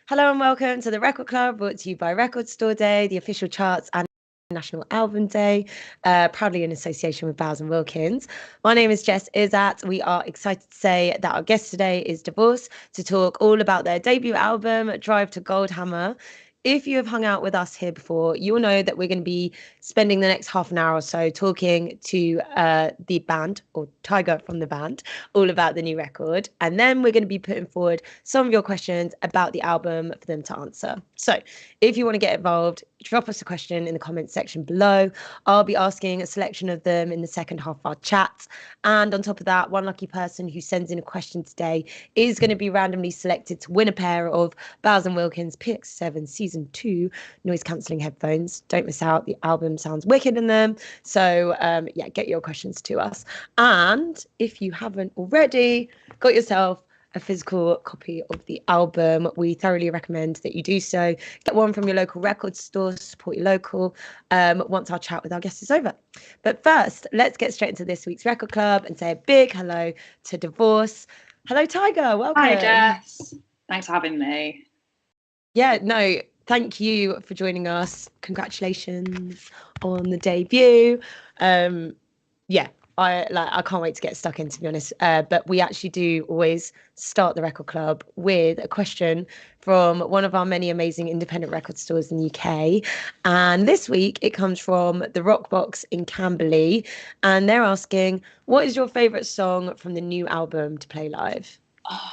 Hello and welcome to the Record Club, brought to you by Record Store Day, the official charts and National Album Day, proudly in association with Bowers Wilkins. My name is Jess Izat. We are excited to say that our guest today is Divorce to talk all about their debut album, Drive to Goldhammer. If you have hung out with us here before, you will know that we're going to be spending the next half an hour or so talking to the band, or Tiger from the band, all about the new record. And then we're going to be putting forward some of your questions about the album for them to answer. So if you want to get involved, drop us a question in the comments section below. I'll be asking a selection of them in the second half of our chat. And on top of that, one lucky person who sends in a question today is going to be randomly selected to win a pair of Bowers Wilkins PX7 Season 2 noise cancelling headphones. Don't miss out. The album sounds wicked in them. So yeah, get your questions to us. And if you haven't already got yourself a physical copy of the album, we thoroughly recommend that you do so. Get one from your local record store, support your local, once our chat with our guest is over. But first, let's get straight into this week's Record Club and say a big hello to Divorce. Hello, Tiger. Welcome. Hi, Jess. Thanks for having me. Yeah, no, thank you for joining us. Congratulations on the debut. Yeah, I can't wait to get stuck in, to be honest. But we actually do always start the Record Club with a question from one of our many amazing independent record stores in the UK. And this week it comes from the Rock Box in Camberley. And they're asking, what is your favourite song from the new album to play live? Oh,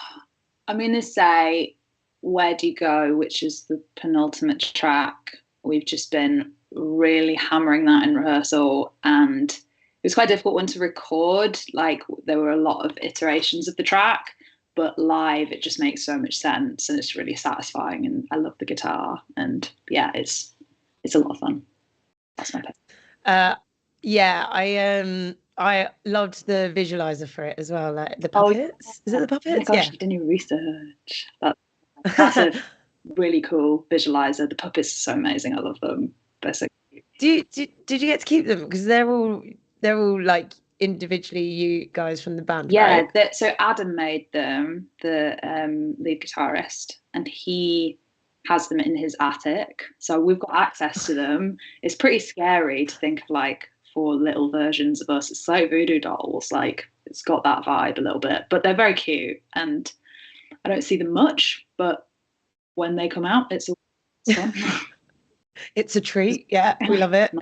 I'm going to say Where Do You Go, which is the penultimate track. We've just been really hammering that in rehearsal, and it was quite a difficult one to record. Like, there were a lot of iterations of the track, but live it just makes so much sense and it's really satisfying, and I love the guitar, and yeah, it's a lot of fun. That's my pick. Yeah, I loved the visualizer for it as well, like the puppets. Oh, is it the puppets? Oh my gosh, you did your research. That's a really cool visualizer. The puppets are so amazing. I love them. They're so cute. Did you get to keep them? Because they're all like individually you guys from the band, Yeah, right? so Adam made them, the lead guitarist, and he has them in his attic. So we've got access to them. It's pretty scary to think of like 4 little versions of us. It's like voodoo dolls. Like, it's got that vibe a little bit, but they're very cute, and I don't see them much, but when they come out, it's fun. It's a treat. Yeah, we love it.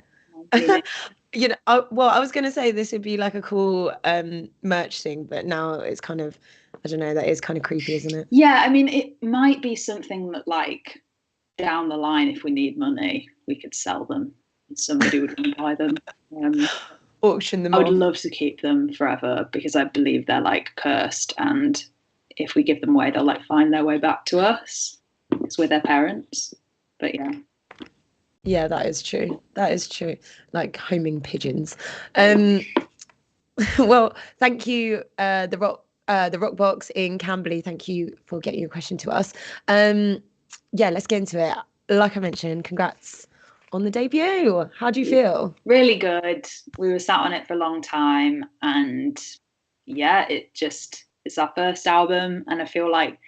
You know, I was going to say this would be like a cool merch thing, but now it's kind of, I don't know, that is kind of creepy, isn't it? Yeah, I mean, it might be something that, like, down the line, if we need money, we could sell them. Somebody would buy them. Auction them I would off. love to keep them forever, because I believe they're like cursed, and if we give them away, they'll like find their way back to us. It's with their parents. But yeah. Yeah, that is true. That is true. Like homing pigeons. Well, thank you, the Rock Box in Camberley. Thank you for getting your question to us. Yeah, let's get into it. Like I mentioned, congrats on the debut. How do you feel? Really good. We were sat on it for a long time, and yeah, it's our first album, and I feel like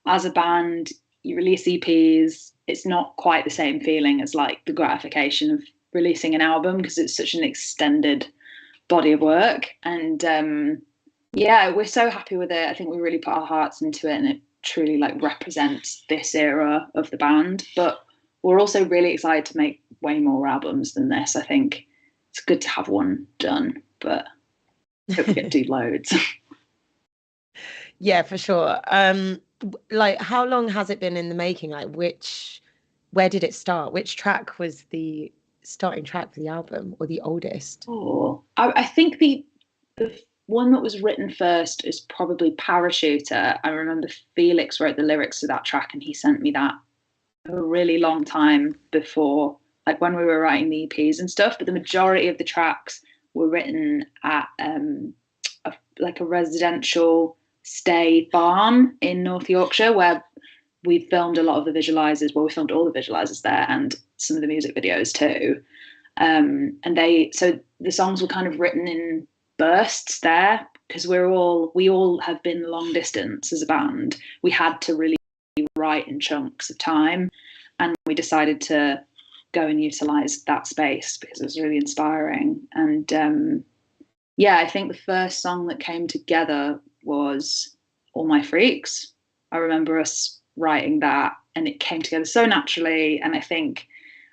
as a band, you release EPs, it's not quite the same feeling as like the gratification of releasing an album, because it's such an extended body of work. And yeah, we're so happy with it. I think we really put our hearts into it, and it truly like represents this era of the band. But we're also really excited to make way more albums than this. I think it's good to have one done, but I hope we get to do loads. Yeah, for sure. Like, how long has it been in the making? Like, where did it start? Which track was the starting track for the album, or the oldest? Oh, I think the one that was written first is probably Parachuter. I remember Felix wrote the lyrics to that track, and he sent me that a really long time before, like when we were writing the EPs and stuff. But the majority of the tracks were written at like a residential stay farm in North Yorkshire, where we filmed a lot of the visualizers. Well, we filmed all the visualizers there, and some of the music videos too. And so the songs were kind of written in bursts there, because we all have been long distance as a band. We had to release write in chunks of time, and we decided to go and utilize that space because it was really inspiring. And I think the first song that came together was All My Freaks. I remember us writing that, and it came together so naturally. And I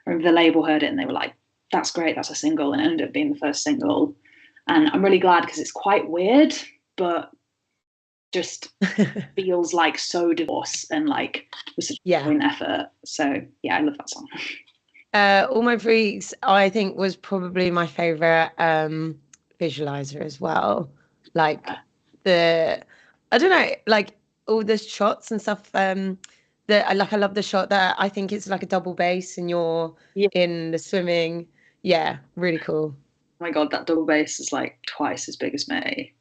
remember the label heard it and they were like, that's great, that's a single, and it ended up being the first single. And I'm really glad because it's quite weird, but just feels like so Divorce and like was such a joint effort. So I love that song. All My Freaks, I think, was probably my favorite visualizer as well. Like I don't know, like all the shots and stuff. I love the shot that I think it's like a double bass and you're in the swimming. Yeah, really cool. Oh my god, that double bass is like twice as big as me.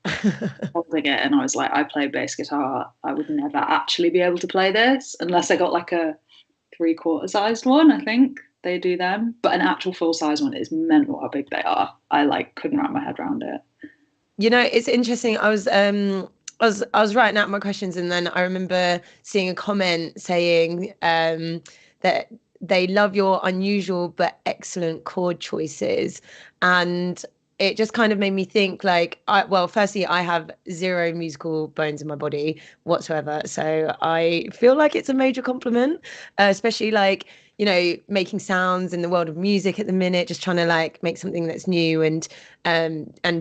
Holding it, and I was like, I play bass guitar. I would never actually be able to play this unless I got like a 3/4 sized one. I think they do them, but an actual full size one is mental how big they are. I like couldn't wrap my head around it. You know, it's interesting. I was writing out my questions, and then I remember seeing a comment saying that they love your unusual but excellent chord choices, and it just kind of made me think like, firstly, I have zero musical bones in my body whatsoever, so I feel like it's a major compliment, especially like, you know, making sounds in the world of music at the minute, just trying to like make something that's new and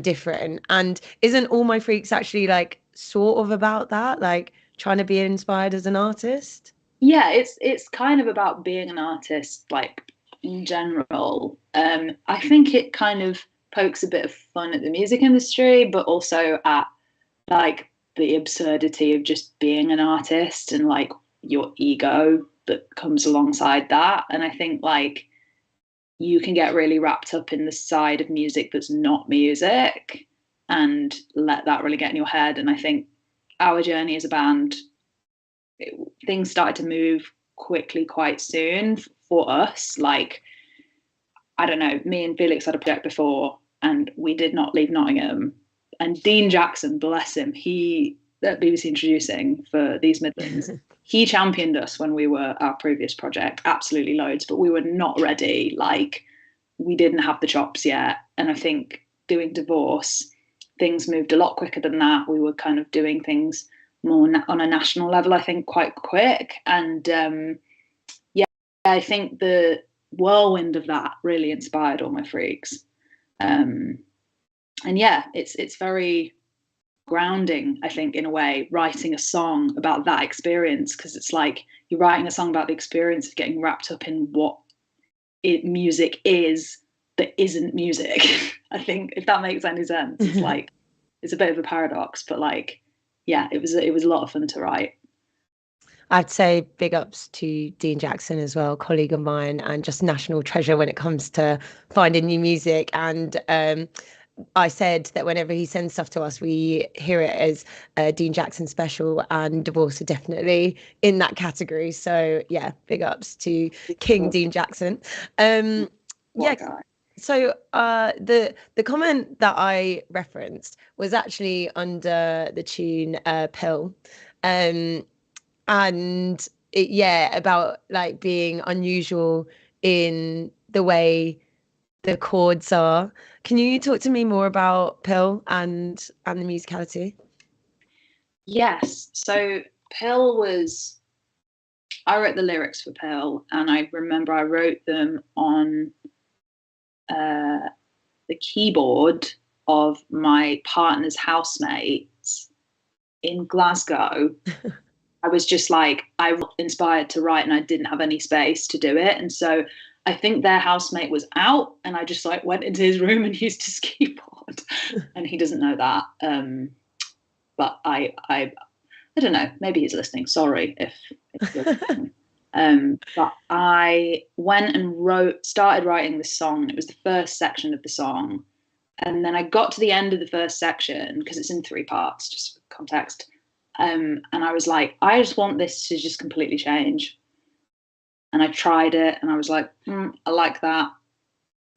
different. And isn't All My Freaks actually like sort of about that, like trying to be inspired as an artist? Yeah, it's kind of about being an artist, like in general. I think it kind of pokes a bit of fun at the music industry, but also at like the absurdity of just being an artist and like your ego that comes alongside that. And I think like you can get really wrapped up in the side of music that's not music and let that really get in your head. And I think our journey as a band, things started to move quickly quite soon for us. Like, I don't know, me and Felix had a project before and we did not leave Nottingham. And Dean Jackson, bless him, he at BBC Introducing for These Midlands, he championed us when we were our previous project, absolutely loads, but we were not ready. Like, we didn't have the chops yet. And I think doing Divorce, things moved a lot quicker than that. We were kind of doing things more on a national level, I think, quite quick. And I think the whirlwind of that really inspired All My Freaks. It's very grounding, I think, in a way, writing a song about that experience, because it's like you're writing a song about the experience of getting wrapped up in what music is that isn't music. I think, if that makes any sense. It's like, it's a bit of a paradox, but like, yeah, it was a lot of fun to write. I'd say big ups to Dean Jackson as well, colleague of mine, and just national treasure when it comes to finding new music. And I said that whenever he sends stuff to us, we hear it as a Dean Jackson special, and Divorce are definitely in that category. So yeah, big ups to King Dean Jackson. So the comment that I referenced was actually under the tune Pill. And about like being unusual in the way the chords are. Can you talk to me more about Pill and the musicality? Yes. So Pill was, I wrote the lyrics for Pill, and I remember I wrote them on the keyboard of my partner's housemates in Glasgow. I was just like, I was inspired to write and I didn't have any space to do it. And so I think their housemate was out and I just like went into his room and used his keyboard. And he doesn't know that. But I don't know, maybe he's listening. Sorry if you're listening. But I went and started writing this song. It was the first section of the song. And then I got to the end of the first section, because it's in 3 parts, just for context. And I was like, I just want this to just completely change. And I tried it and I was like, I like that.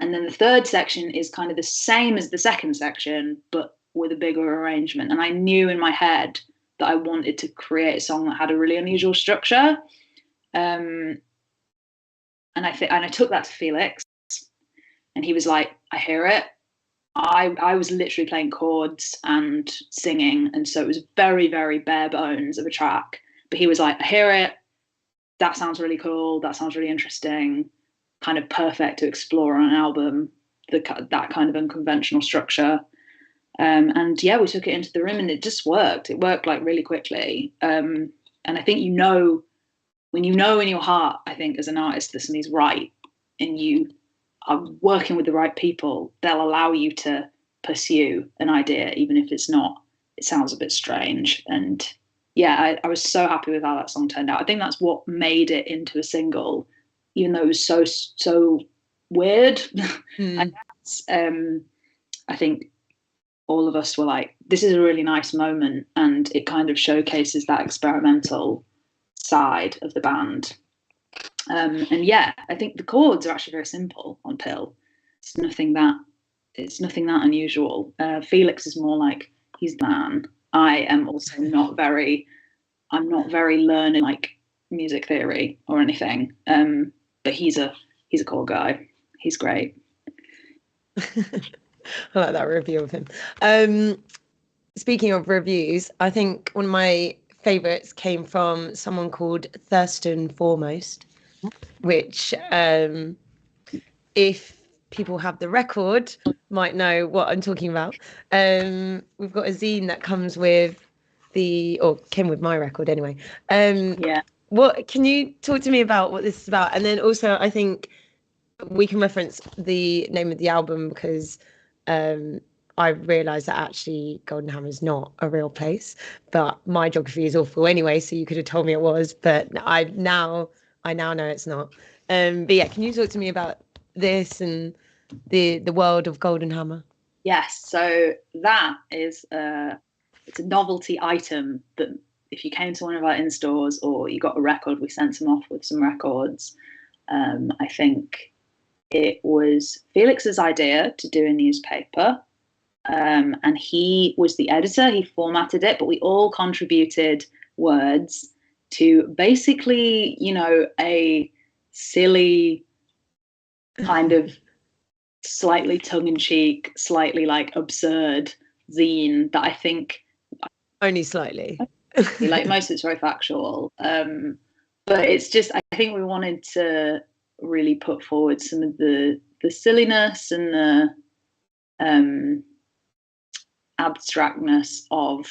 And then the third section is kind of the same as the second section, but with a bigger arrangement. And I knew in my head that I wanted to create a song that had a really unusual structure. And I took that to Felix, and he was like, I hear it. I was literally playing chords and singing, and so it was very, very bare bones of a track. But he was like, I hear it. That sounds really cool. That sounds really interesting. Kind of perfect to explore on an album. That kind of unconventional structure. And yeah, we took it into the room, and it just worked. It worked like really quickly. And I think when you know in your heart, I think as an artist, this is right, and you are working with the right people, they'll allow you to pursue an idea, even if it sounds a bit strange. And yeah, I was so happy with how that song turned out. I think that's what made it into a single, even though it was so weird. I think all of us were like, this is a really nice moment, and it kind of showcases that experimental side of the band. And yeah, I think the chords are actually very simple on Pill. It's nothing that unusual. Felix is more like, he's the man. I am also I'm not very learning like music theory or anything. But he's a cool guy. He's great. I like that review of him. Speaking of reviews, I think one of my favorites came from someone called Thurston Foremost, which if people have the record might know what I'm talking about. We've got a zine that comes with came with my record anyway. Yeah. What can you talk to me about what this is about? And then also I think we can reference the name of the album because I realised that actually Goldenhammer is not a real place, but my geography is awful anyway, so you could have told me it was, but I now know it's not. But yeah, can you talk to me about this and the world of Goldenhammer? Yes, so that is it's a novelty item that if you came to one of our in-stores or you got a record, we sent them off with some records. I think it was Felix's idea to do a newspaper. And he was the editor, he formatted it, but we all contributed words to basically, a silly kind of slightly tongue-in-cheek, slightly like absurd zine that I think only slightly like most of it's very factual. But it's just, I think we wanted to really put forward some of the silliness and the abstractness of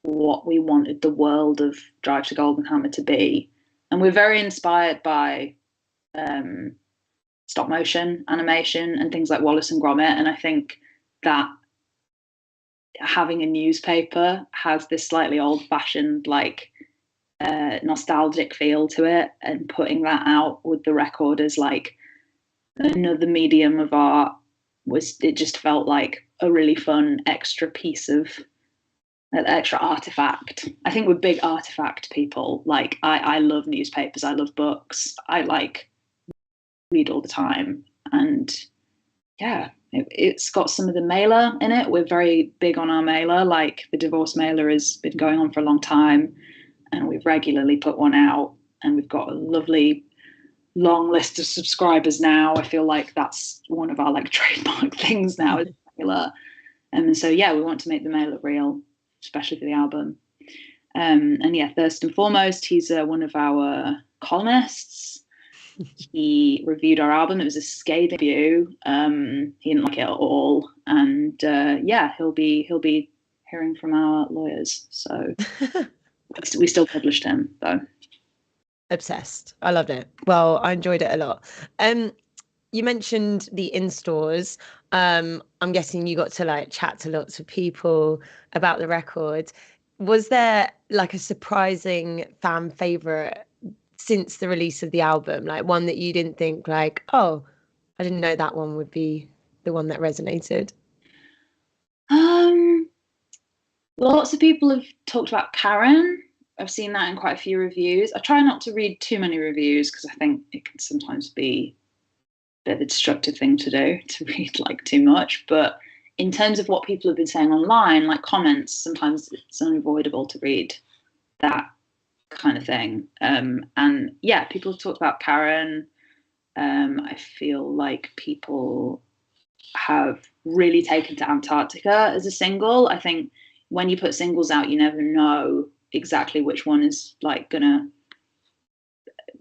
what we wanted the world of Drive to Goldenhammer to be. And we're very inspired by stop motion animation and things like Wallace and Gromit. And I think that having a newspaper has this slightly old-fashioned, like nostalgic feel to it, and putting that out with the record as like another medium of art it just felt like a really fun extra piece of an extra artifact. I think we're big artifact people. Like I love newspapers, I love books, I like read all the time, and yeah, it's got some of the mailer in it. We're very big on our mailer. Like the divorce mailer has been going on for a long time, and we've regularly put one out, and we've got a lovely long list of subscribers now. I feel like that's one of our like trademark things now is mailer. And so yeah, we want to make the mailer real, especially for the album. And yeah, Thurston Foremost, he's one of our columnists. He reviewed our album. It was a scathing review. He didn't like it at all. And yeah, he'll be hearing from our lawyers. So we still published him though. Obsessed. I loved it. Well, I enjoyed it a lot. You mentioned the in-stores. I'm guessing you got to like chat to lots of people about the record. Was there like a surprising fan favorite since the release of the album? Like one that you didn't think like, oh, I didn't know that one would be the one that resonated? Lots of people have talked about Karen. I've seen that in quite a few reviews. I try not to read too many reviews because I think it can sometimes be a bit of a destructive thing to do, to read like too much. But in terms of what people have been saying online, like comments, sometimes it's unavoidable to read that kind of thing. And yeah, people have talked about Karen. I feel like people have really taken to Antarctica as a single. I think when you put singles out, you never know exactly which one is like gonna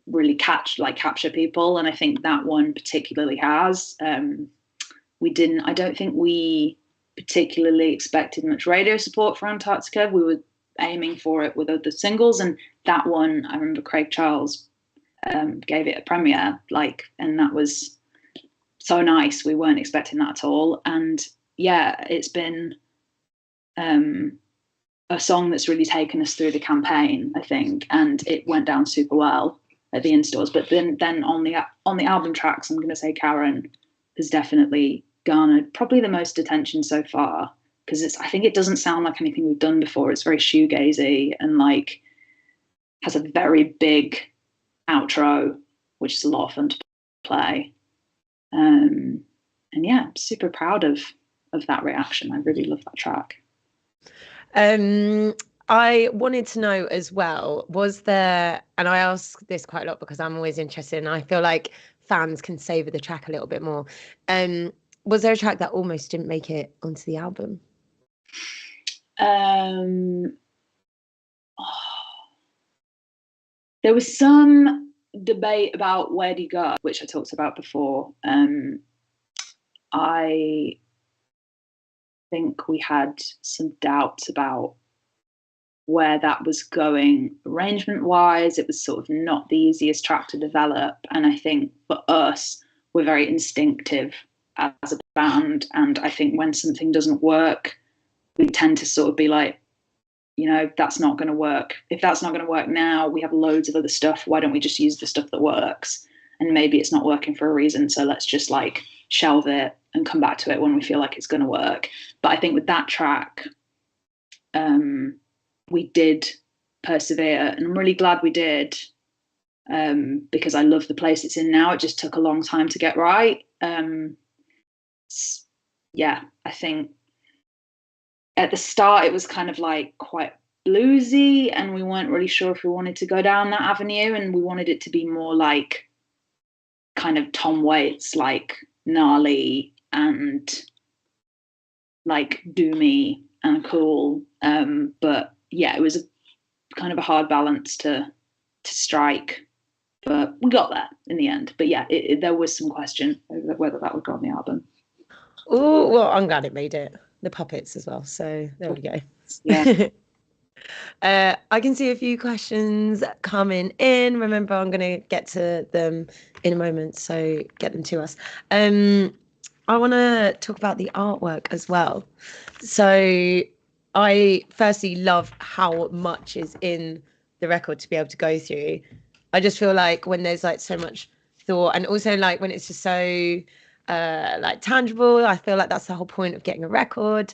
really capture people, and I think that one particularly has. I don't think we particularly expected much radio support for Antarctica. We were aiming for it with other singles, and that one, I remember Craig Charles gave it a premiere, and that was so nice. We weren't expecting that at all. And yeah, it's been a song that's really taken us through the campaign, I think, and it went down super well at the in-stores. But then on the album tracks, I'm going to say Karen has definitely garnered probably the most attention so far, because I think it doesn't sound like anything we've done before. It's very shoegazy and like has a very big outro, which is a lot of fun to play. And yeah, I'm super proud of that reaction. I really love that track. I wanted to know as well, was there, and I ask this quite a lot because I'm always interested and I feel like fans can savor the track a little bit more. Was there a track that almost didn't make it onto the album? There was some debate about Where'd He Go, which I talked about before. I think we had some doubts about where that was going arrangement-wise. It was sort of not the easiest track to develop. And I think for us, we're very instinctive as a band. And I think when something doesn't work, we tend to sort of be like, that's not going to work. If that's not going to work now, we have loads of other stuff. Why don't we just use the stuff that works? And maybe it's not working for a reason, so let's just shelve it and come back to it when we feel like it's going to work. But I think with that track, we did persevere, and I'm really glad we did, because I love the place it's in now. It just took a long time to get right. Yeah, I think at the start it was kind of quite bluesy, and we weren't really sure if we wanted to go down that avenue, and we wanted it to be more kind of Tom Waits, gnarly and doomy and cool. But yeah, it was a kind of a hard balance to strike, but we got there in the end. But yeah, there was some question over whether that would go on the album. Oh, well, I'm glad it made it. The puppets as well, so there we go. Yeah. I can see a few questions coming in. Remember, I'm going to get to them in a moment, so get them to us. I want to talk about the artwork as well. So I firstly love how much is in the record to be able to go through. I just feel like when there's so much thought, and also when it's just so tangible, I feel like that's the whole point of getting a record.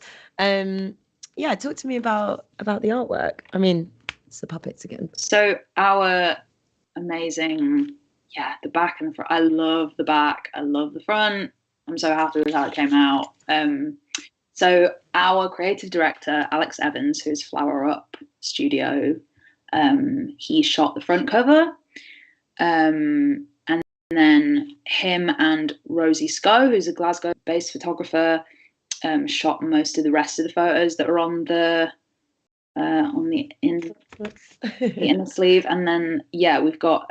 Yeah, talk to me about the artwork. I mean, it's the puppets again. So our amazing, the back and the front. I love the back. I love the front. I'm so happy with how it came out. So our creative director, Alex Evans, who's Flower Up Studio, he shot the front cover. And then him and Rosie Scoe, who's a Glasgow-based photographer, shot most of the rest of the photos that are on the inner sleeve. And then we've got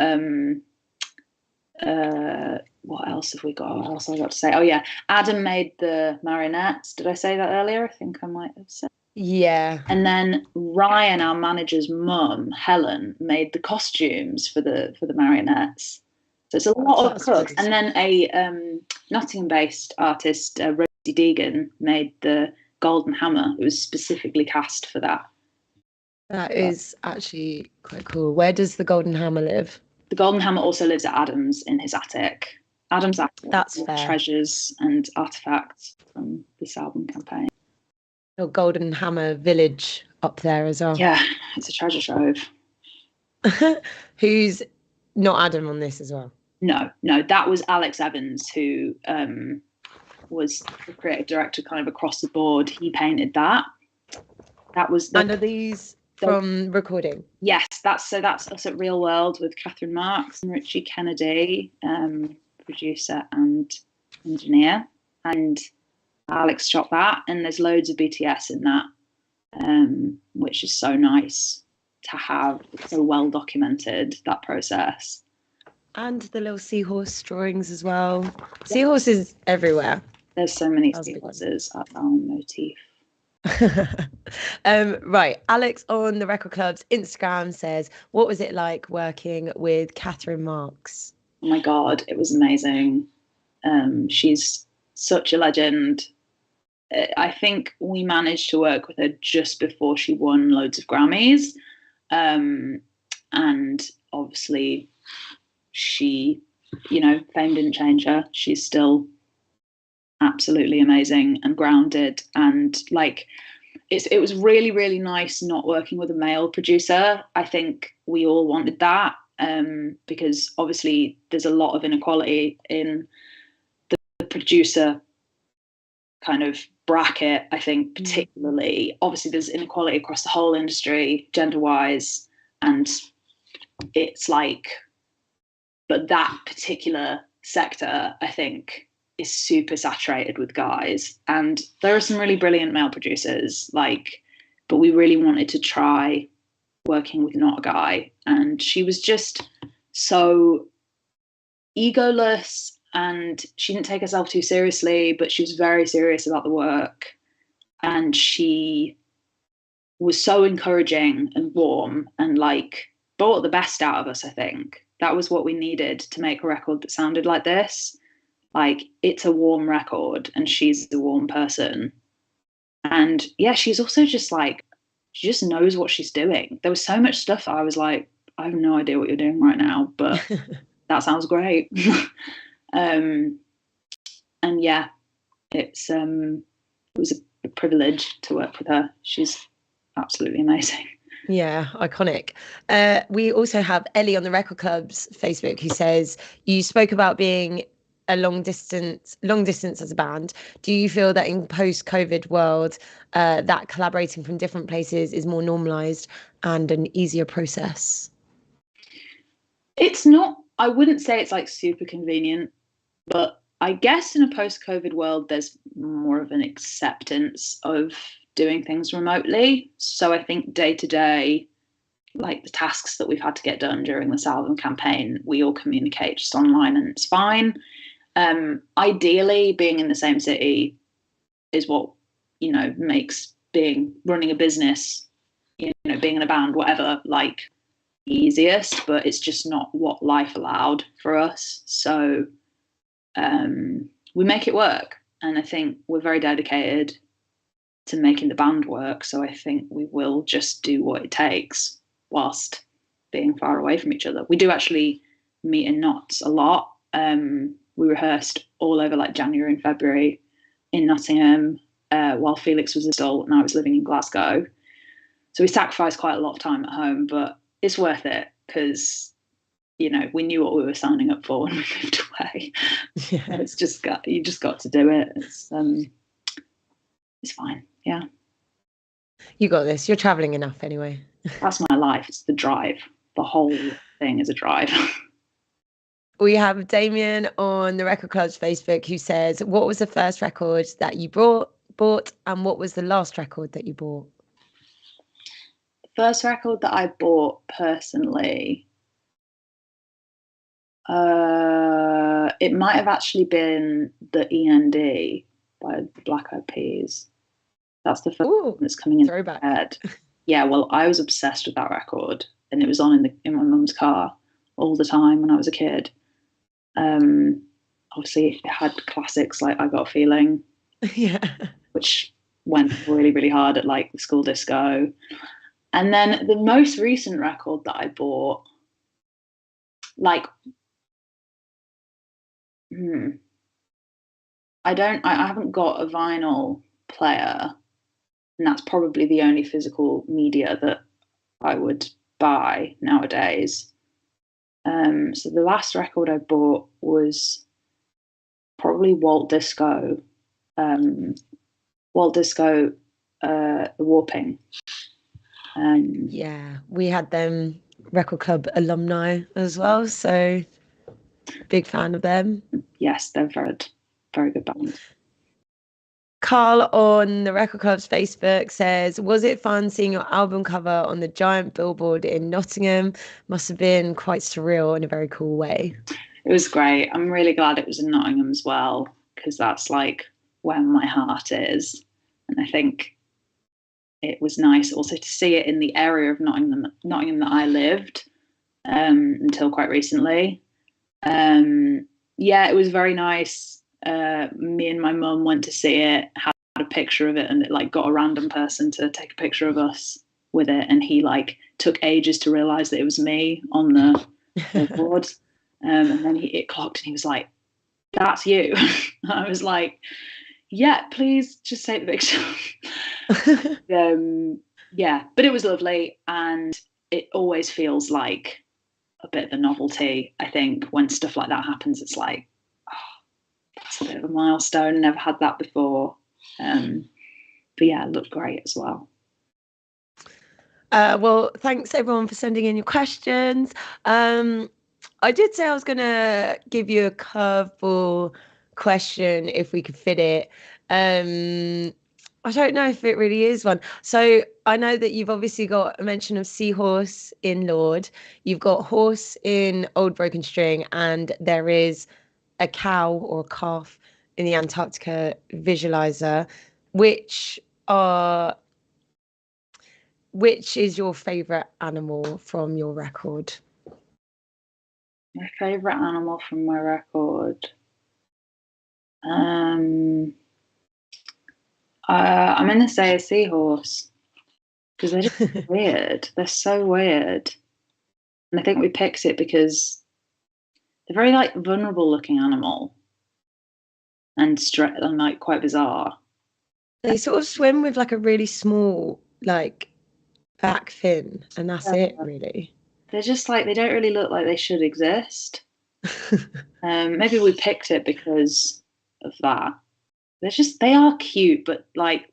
what else have we got? What else have I got to say? Oh yeah, Adam made the marionettes. Did I say that earlier? I think I might have said. Yeah. And then Ryan, our manager's mum, Helen, made the costumes for the marionettes. So it's a lot of cooks. And then a Nottingham-based artist, Rosie Deegan, made the Goldenhammer. It was specifically cast for that. That is actually quite cool. Where does the Goldenhammer live? The Goldenhammer also lives at Adam's in his attic. Adam's attic. That's fair. Treasures and artifacts from this album campaign. The Goldenhammer village up there as well. Yeah, it's a treasure trove. Who's not Adam on this as well? No, that was Alex Evans, who was the creative director kind of across the board. He painted that. That was And are these from recording? Yes, that's us at Real World with Catherine Marks and Richie Kennedy, producer and engineer, and Alex shot that. And there's loads of BTS in that, which is so nice to have, so well documented, that process. And the little seahorse drawings as well. Seahorses everywhere. There's so many seahorses at our motif. Right, Alex on the Record Club's Instagram says, what was it like working with Catherine Marks? Oh my god, it was amazing. She's such a legend. I think we managed to work with her just before she won loads of Grammys, and obviously she, fame didn't change her. She's still absolutely amazing and grounded, and like it was really, really nice not working with a male producer. I think we all wanted that, because obviously there's a lot of inequality in the producer kind of bracket. I think particularly, obviously there's inequality across the whole industry, gender wise, and it's like, but that particular sector, I think, is super saturated with guys, and there are some really brilliant male producers, but we really wanted to try working with not a guy. And she was just so egoless, and she didn't take herself too seriously, but she was very serious about the work, and she was so encouraging and warm, and brought the best out of us. I think that was what we needed to make a record that sounded like this. It's a warm record, and she's a warm person. And yeah, she's also just she just knows what she's doing. There was so much stuff I was like, I have no idea what you're doing right now, but that sounds great. And yeah, it was a privilege to work with her. She's absolutely amazing. Yeah, iconic. We also have Ellie on the Record Club's Facebook, who says, you spoke about being a long distance as a band. Do you feel that in post-COVID world, that collaborating from different places is more normalized and an easier process? It's not, I wouldn't say it's super convenient, but I guess in a post-COVID world, there's more of an acceptance of doing things remotely. So I think day to day, the tasks that we've had to get done during this album campaign, we all communicate just online, and it's fine. Ideally, being in the same city is what, makes running a business, being in a band, whatever, easiest, but it's just not what life allowed for us. So we make it work, and I think we're very dedicated to making the band work. So I think we will just do what it takes whilst being far away from each other. We do actually meet in knots a lot. We rehearsed all over January and February in Nottingham, while Felix was adult and I was living in Glasgow. So we sacrificed quite a lot of time at home, but it's worth it because, we knew what we were signing up for when we moved away. Yeah. You just got to do it. It's fine. Yeah. You got this. You're traveling enough anyway. That's my life. It's the drive. The whole thing is a drive. We have Damien on the Record Club's Facebook, who says, what was the first record that you bought, and what was the last record that you bought? The first record that I bought personally, it might have actually been the END by the Black Eyed Peas. That's the first one that's coming in my head. Yeah, well, I was obsessed with that record, and it was on in my mum's car all the time when I was a kid. Obviously, it had classics like "I Got a Feeling," yeah, which went really, really hard at the school disco. And then the most recent record that I bought, I haven't got a vinyl player, and that's probably the only physical media that I would buy nowadays. So the last record I bought was probably Walt Disco Walt Disco, The Warping. Yeah, we had them record club alumni as well, so big fan of them. Yes, they're very, very good band. Carl on the Record Club's Facebook says, was it fun seeing your album cover on the giant billboard in Nottingham? Must have been quite surreal in a very cool way. It was great. I'm really glad it was in Nottingham as well, because that's like where my heart is. And I think it was nice also to see it in the area of Nottingham that I lived until quite recently. Yeah, it was very nice. Me and my mum went to see it, had a picture of it, and it like got a random person to take a picture of us with it, and he like took ages to realize that it was me on the board. And then it clocked and he was like, that's you. I was like, yeah, please just take the picture. Yeah, but it was lovely, and it always feels like a bit of a novelty. I think when stuff like that happens, it's like, that's a bit of a milestone. Never had that before. But yeah, it looked great as well. Well, thanks everyone for sending in your questions. I did say I was going to give you a curveball question if we could fit it. I don't know if it really is one. So I know that you've obviously got a mention of seahorse in Lord. You've got horse in Old Broken String, and there is a cow or a calf in the Antarctica visualizer. Which is your favorite animal from your record? My favorite animal from my record. I'm going to say a seahorse, because they're just weird. They're so weird. And I think we picked it because they're very like vulnerable looking animal and like quite bizarre. They sort of swim with like a really small like back fin, and that's it really. They're just like, they don't really look like they should exist. Maybe we picked it because of that. They are cute, but like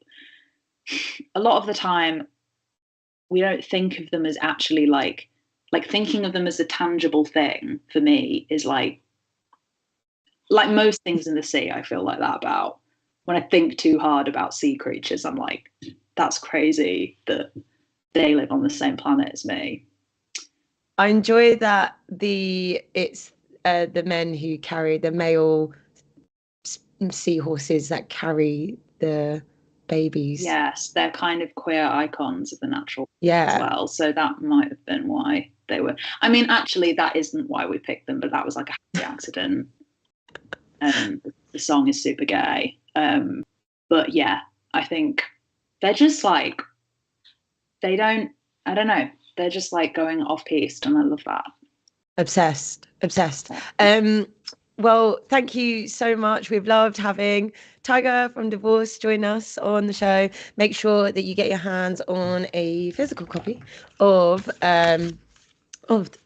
a lot of the time we don't think of them as actually like thinking of them as a tangible thing for me is like most things in the sea. I feel like that about when I think too hard about sea creatures. I'm like, that's crazy that they live on the same planet as me. I enjoy that it's the men who carry the male seahorses that carry the babies. Yes, they're kind of queer icons of the natural world as well. So that might have been why they were. I mean, actually, that isn't why we picked them, but that was like a happy accident. The song is super gay. But yeah, I think they're just like, I don't know. They're just like going off piste, and I love that. Obsessed. Well, thank you so much. We've loved having Tiger from Divorce join us on the show. Make sure that you get your hands on a physical copy of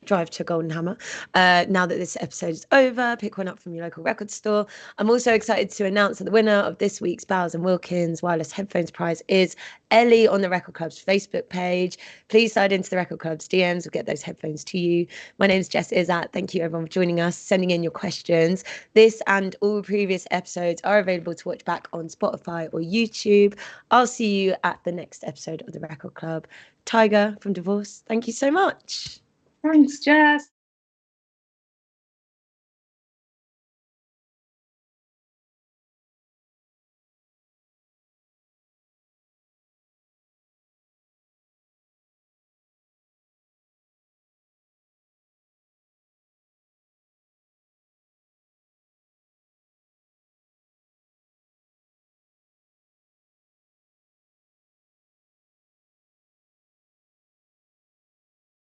Drive to Goldenhammer. Now that this episode is over, pick one up from your local record store. I'm also excited to announce that the winner of this week's Bowers Wilkins wireless headphones prize is Ellie on the Record Club's Facebook page. Please slide into the Record Club's DMs. We'll get those headphones to you. My name is Jess Izat. Thank you everyone for joining us, sending in your questions. This and all previous episodes are available to watch back on Spotify or YouTube. I'll see you at the next episode of the Record Club. Tiger from Divorce, thank you so much. Thanks, Jess.